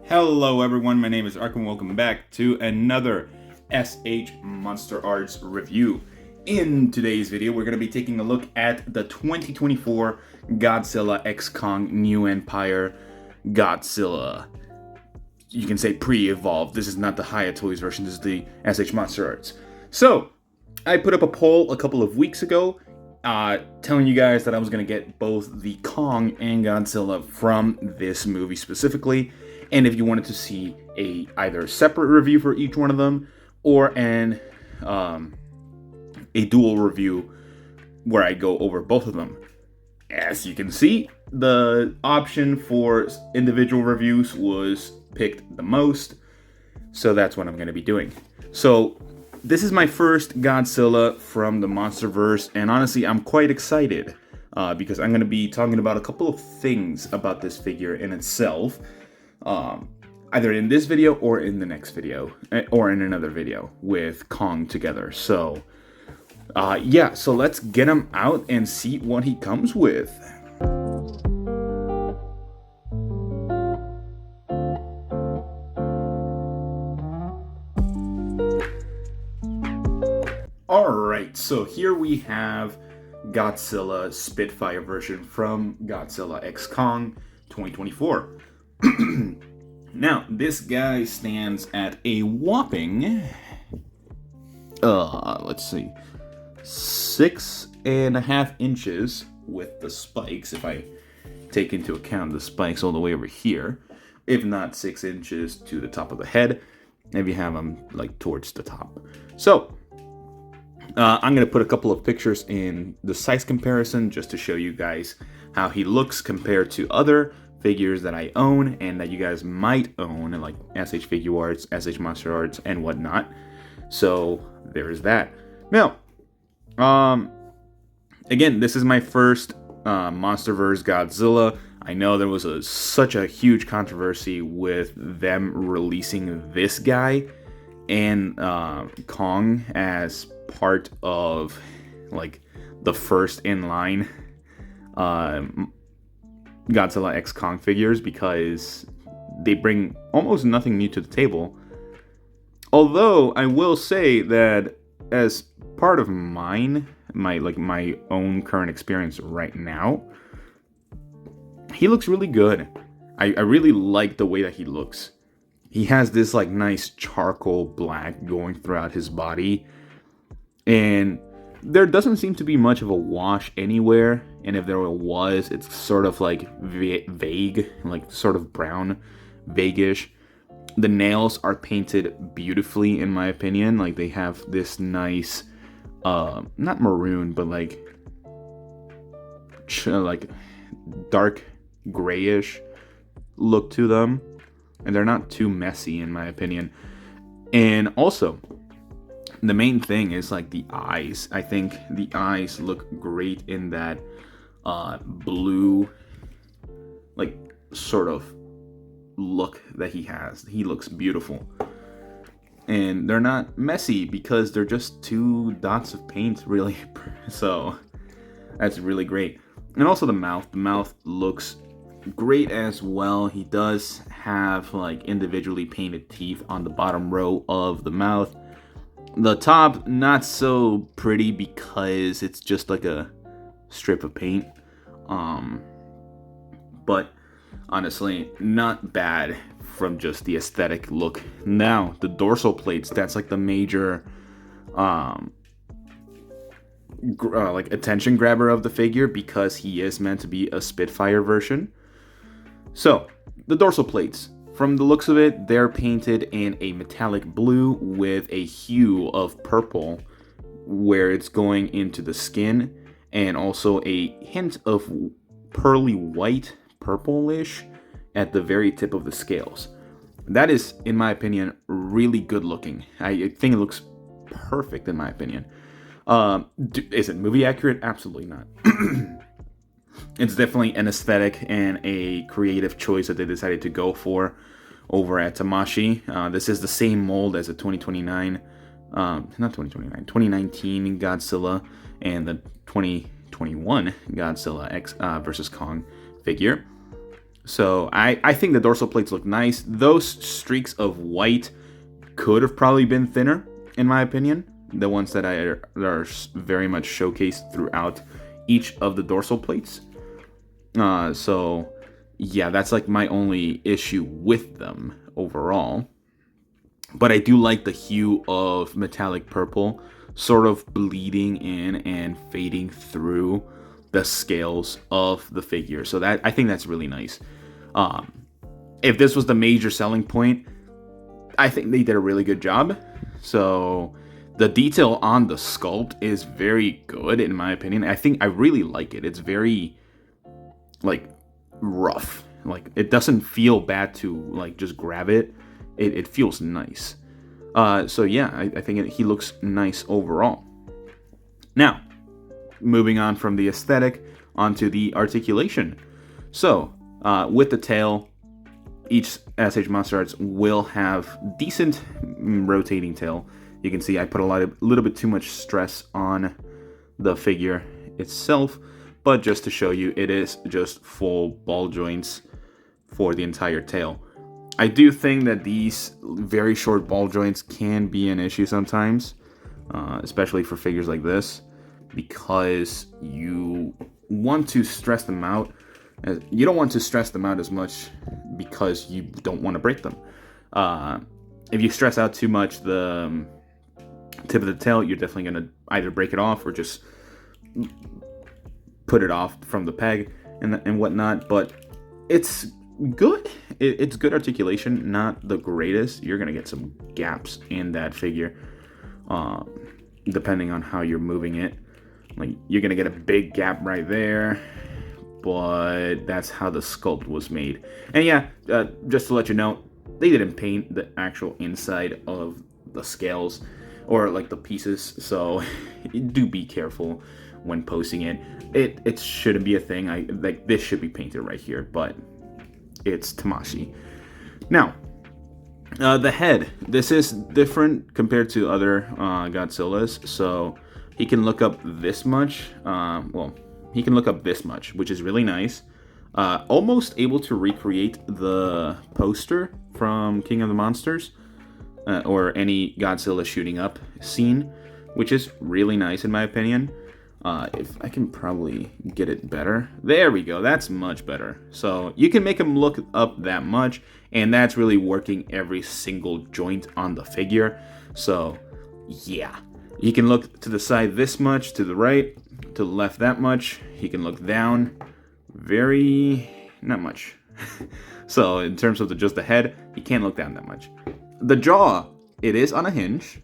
Hello everyone, my name is Ark and welcome back to another SH Monster Arts review. In today's video, we're going to be taking a look at the 2024 Godzilla x Kong New Empire Godzilla. You can say pre-evolved. This is not the Hiya Toys version, this is the SH Monster Arts. So, I put up a poll a couple of weeks ago telling you guys that I was going to get both the Kong and Godzilla from this movie specifically. And if you wanted to see either a separate review for each one of them or a dual review where I go over both of them. As you can see, the option for individual reviews was picked the most, so that's what I'm going to be doing. So this is my first Godzilla from the Monsterverse, and honestly, I'm quite excited because I'm going to be talking about a couple of things about this figure in itself. Either in this video or in the next video, or in another video with Kong together. So, yeah, so let's get him out and see what he comes with. Alright, so here we have Godzilla Spitfire version from Godzilla x Kong 2024. Now, this guy stands at a whopping, let's see, 6.5 inches with the spikes, if I take into account the spikes all the way over here, if not 6 inches to the top of the head, if you have them like towards the top. So, I'm going to put a couple of pictures in the size comparison just to show you guys how he looks compared to other figures that I own and that you guys might own, like SH Figuarts, SH Monster Arts, and whatnot. So there's that. Now, again, this is my first Monsterverse Godzilla. I know there was such a huge controversy with them releasing this guy and Kong as part of like the first in line Godzilla x Kong figures, because they bring almost nothing new to the table. Although I will say that as part of my own current experience right now, he looks really good. I really like the way that he looks. He has this like nice charcoal black going throughout his body, and there doesn't seem to be much of a wash anywhere, and if there was, it's sort of like vague, like sort of brown, vaguish. The nails are painted beautifully, in my opinion. Like they have this nice, not maroon, but like dark grayish look to them, and they're not too messy, in my opinion. And also, the main thing is like the eyes. I think the eyes look great in that blue, like sort of look that he has. He looks beautiful. And they're not messy because they're just two dots of paint, really. So that's really great. And also the mouth. The mouth looks great as well. He does have like individually painted teeth on the bottom row of the mouth. The top, not so pretty because it's just like a strip of paint. But honestly, not bad from just the aesthetic look. Now, the dorsal plates, that's like the major like attention grabber of the figure, because he is meant to be a Spitfire version. So, the dorsal plates. From the looks of it, they're painted in a metallic blue with a hue of purple where it's going into the skin, and also a hint of pearly white, purplish at the very tip of the scales. That is, in my opinion, really good looking. I think it looks perfect, in my opinion. Is it movie accurate? Absolutely not. It's definitely an aesthetic and a creative choice that they decided to go for over at Tamashii. This is the same mold as the 2019 Godzilla and the 2021 Godzilla X versus Kong figure. So I think the dorsal plates look nice. Those streaks of white could have probably been thinner, in my opinion. The ones that are very much showcased throughout each of the dorsal plates. So yeah, that's like my only issue with them overall. But I do like the hue of metallic purple sort of bleeding in and fading through the scales of the figure. So that, I think that's really nice. If this was the major selling point, I think they did a really good job. So the detail on the sculpt is very good, in my opinion. I really like it. It's very like rough. Like, it doesn't feel bad to like just grab it. It feels nice. So yeah, I think he looks nice overall. Now, moving on from the aesthetic onto the articulation. So with the tail, each SH MonsterArts will have decent rotating tail. You can see I put a little bit too much stress on the figure itself, but just to show you, it is just full ball joints for the entire tail. I do think that these very short ball joints can be an issue sometimes, especially for figures like this, because you want to stress them out. You don't want to stress them out as much because you don't want to break them. If you stress out too much the tip of the tail, you're definitely going to either break it off or just put it off from the peg and whatnot. But it's good. It's good articulation, not the greatest. You're going to get some gaps in that figure, depending on how you're moving it. Like, you're going to get a big gap right there, but that's how the sculpt was made. And yeah, just to let you know, they didn't paint the actual inside of the scales or like the pieces, so do be careful when posting it. It shouldn't be a thing. Like, this should be painted right here, but it's Tamashii. Now, the head. This is different compared to other Godzillas. So he can look up this much. He can look up this much, which is really nice. Almost able to recreate the poster from King of the Monsters, or any Godzilla shooting up scene, which is really nice in my opinion. If I can probably get it better. There we go. That's much better. So you can make him look up that much, and that's really working every single joint on the figure. So yeah, he can look to the side this much, to the right, to the left that much. He can look down not much. So in terms of just the head, he can't look down that much. The jaw, it is on a hinge,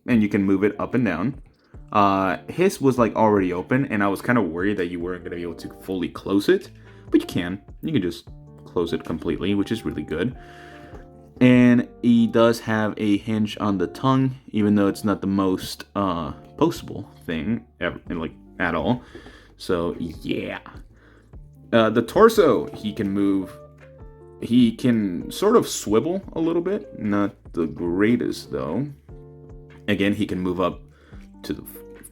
and you can move it up and down. His was like already open, and I was kind of worried that you weren't going to be able to fully close it, but you can just close it completely, which is really good. And he does have a hinge on the tongue, even though it's not the most postable thing ever, like at all. So yeah, the torso, he can move. He can sort of swivel a little bit, not the greatest though. Again, he can move up to the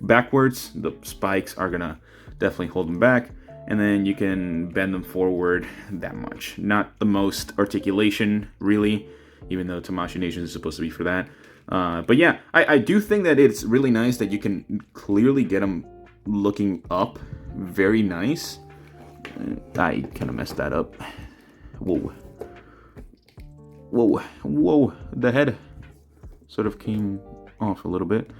backwards. The spikes are gonna definitely hold him back, and then you can bend them forward that much. Not the most articulation really, even though Tamashii Nation is supposed to be for that. But yeah, I do think that it's really nice that you can clearly get him looking up. Very nice. I kind of messed that up. Whoa. The head sort of came off a little bit.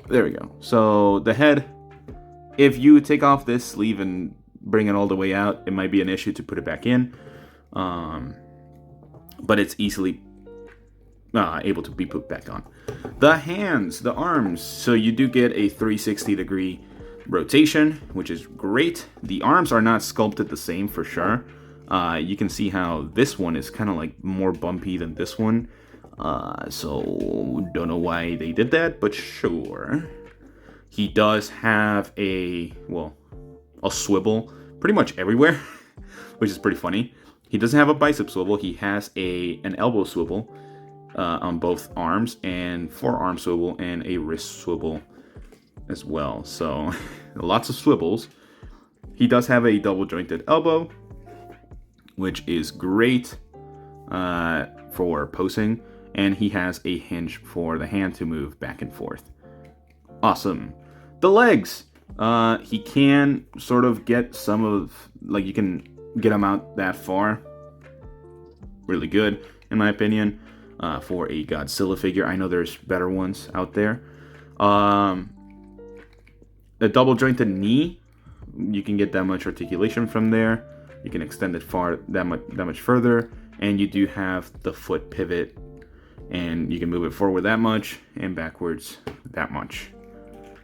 There we go. So the head, if you take off this sleeve and bring it all the way out, it might be an issue to put it back in. But it's easily able to be put back on. The hands, the arms. So you do get a 360-degree rotation, which is great. The arms are not sculpted the same for sure. You can see how this one is kind of like more bumpy than this one. So don't know why they did that, but sure. He does have a swivel pretty much everywhere, which is pretty funny. He doesn't have a bicep swivel. He has an elbow swivel on both arms, and forearm swivel, and a wrist swivel as well. So lots of swivels. He does have a double jointed elbow. which is great for posing, and he has a hinge for the hand to move back and forth. Awesome. The legs. He can sort of get some of, like, you can get him out that far. Really good, in my opinion, for a Godzilla figure. I know there's better ones out there. The double jointed knee, you can get that much articulation from there. You can extend it that much further, and you do have the foot pivot, and you can move it forward that much and backwards that much.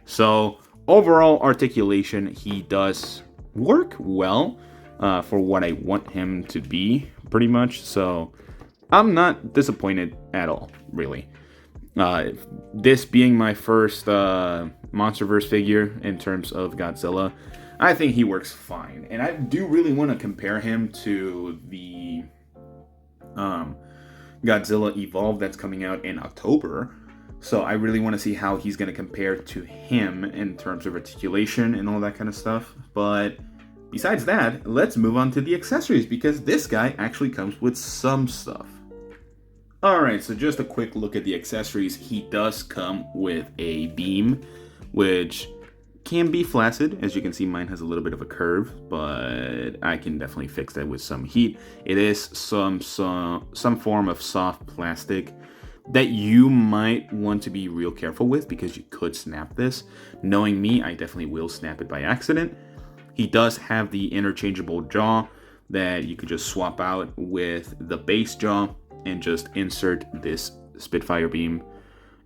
So overall articulation, he does work well for what I want him to be, pretty much. So I'm not disappointed at all, really. This being my first MonsterVerse figure in terms of Godzilla, I think he works fine. And I do really want to compare him to the Godzilla Evolve that's coming out in October. So I really want to see how he's going to compare to him in terms of articulation and all that kind of stuff. But besides that, let's move on to the accessories, because this guy actually comes with some stuff. Alright, so just a quick look at the accessories. He does come with a beam, which can be flaccid. As you can see, mine has a little bit of a curve, but I can definitely fix that with some heat. It is some form of soft plastic that you might want to be real careful with, because you could snap this. Knowing me, I definitely will snap it by accident. He does have the interchangeable jaw that you could just swap out with the base jaw and just insert this Spitfire beam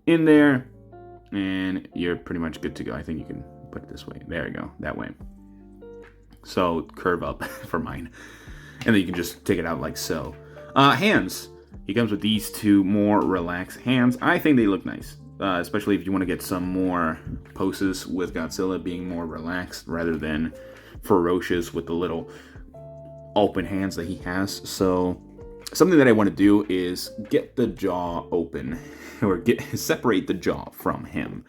in there, and you're pretty much good to go. I think you can put it this way. There you go, that way. So curve up for mine, and then you can just take it out like so. Hands. He comes with these two more relaxed hands. I think they look nice, especially if you want to get some more poses with Godzilla being more relaxed rather than ferocious with the little open hands that he has. So something that I want to do is get the jaw open, or separate the jaw from him.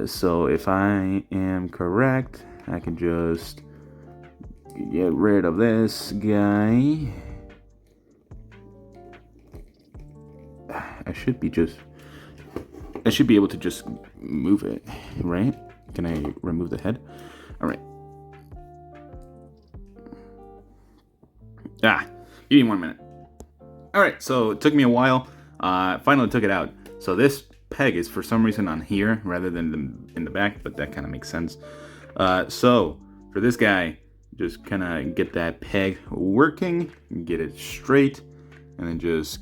So if I am correct, I can just get rid of this guy. I should be able to just move it, right? Can I remove the head? All right. Give me 1 minute. All right, so it took me a while. Finally took it out. So this peg is for some reason on here rather than in the back, but that kind of makes sense. So for this guy, just kind of get that peg working, get it straight, and then just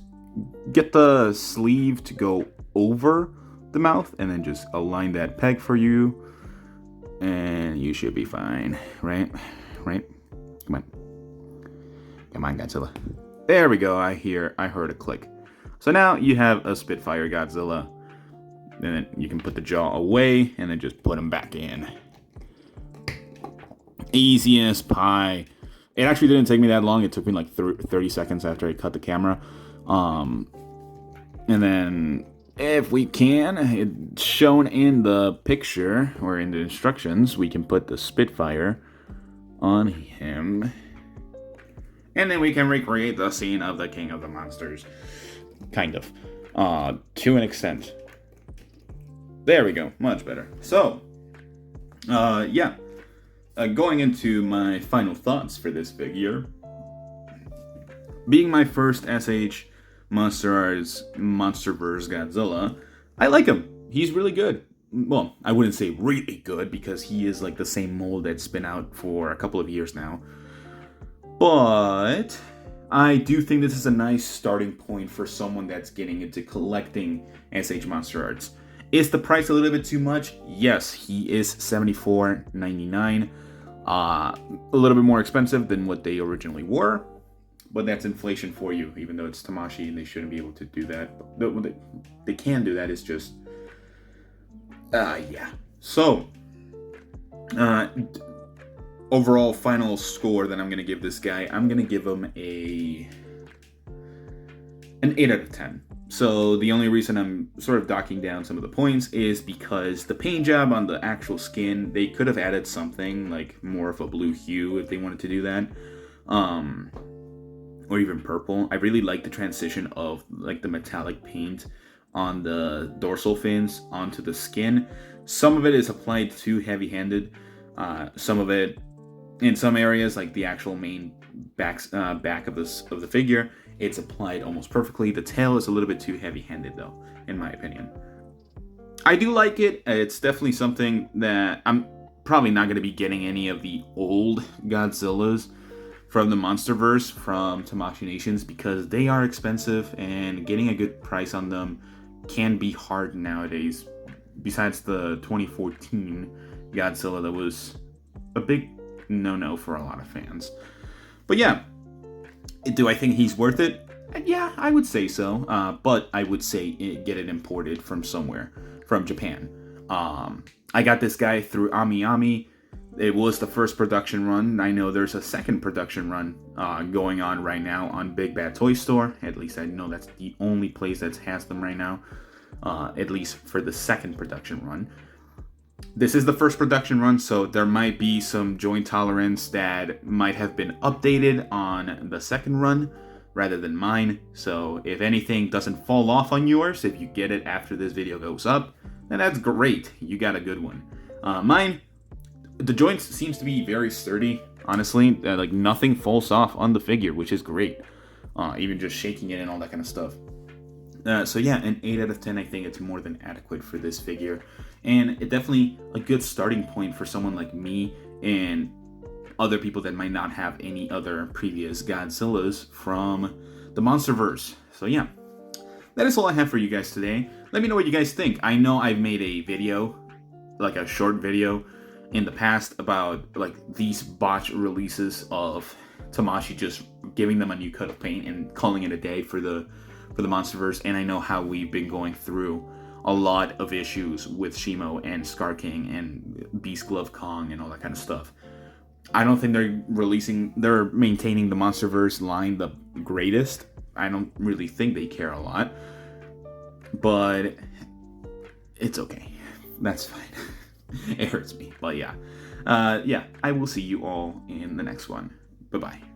get the sleeve to go over the mouth, and then just align that peg for you, and you should be fine, right? Come on, Godzilla. There we go. I heard a click. So now you have a Spitfire Godzilla, and then you can put the jaw away and then just put him back in. Easy as pie. It actually didn't take me that long. It took me like 30 seconds after I cut the camera. And then if we can, it's shown in the picture or in the instructions, we can put the Spitfire on him. And then we can recreate the scene of the King of the Monsters. Kind of. To an extent. There we go. Much better. So, yeah. Going into my final thoughts for this figure. Being my first SH MonsterArts MonsterVerse Godzilla, I like him. He's really good. Well, I wouldn't say really good, because he is like the same mold that's been out for a couple of years now. But I do think this is a nice starting point for someone that's getting into collecting SH MonsterArts. Is the price a little bit too much? Yes, he is $74.99. A little bit more expensive than what they originally were. But that's inflation for you, even though it's Tamashii and they shouldn't be able to do that. They can do that, it's just... yeah. So, overall final score that I'm going to give this guy, I'm going to give him an 8 out of 10. So the only reason I'm sort of docking down some of the points is because the paint job on the actual skin, they could have added something like more of a blue hue if they wanted to do that. or even purple. I really like the transition of like the metallic paint on the dorsal fins onto the skin. Some of it is applied too heavy-handed. Some of it, in some areas, like the actual main back of the figure, it's applied almost perfectly. The tail is a little bit too heavy-handed, though, in my opinion. I do like it. It's definitely something that I'm probably not going to be getting any of the old Godzillas from the MonsterVerse from Tamashii Nations because they are expensive and getting a good price on them can be hard nowadays. Besides the 2014 Godzilla, that was a big no-no for a lot of fans. But yeah, do I think he's worth it? Yeah, I would say so. But I would say get it imported from somewhere, from Japan. I got this guy through Ami. It was the first production run. I know there's a second production run going on right now on Big Bad Toy Store. At least I know that's the only place that has them right now. At least for the second production run. This is the first production run, so there might be some joint tolerance that might have been updated on the second run rather than mine. So if anything doesn't fall off on yours, if you get it after this video goes up, then that's great. You got a good one. Mine, the joints seems to be very sturdy, honestly. Like nothing falls off on the figure, which is great. Even just shaking it and all that kind of stuff. So yeah, an 8 out of 10, I think it's more than adequate for this figure. And it definitely a good starting point for someone like me and other people that might not have any other previous Godzillas from the MonsterVerse. So yeah, that is all I have for you guys today. Let me know what you guys think. I know I've made a video, like a short video, in the past about like these botched releases of Tamashii just giving them a new coat of paint and calling it a day for the MonsterVerse, and I know how we've been going through a lot of issues with Shimo and Scar King and Beast Glove Kong and all that kind of stuff. I don't think they're maintaining the MonsterVerse line the greatest. I don't really think they care a lot, but it's okay. That's fine. It hurts me, but yeah. I will see you all in the next one. Bye-bye.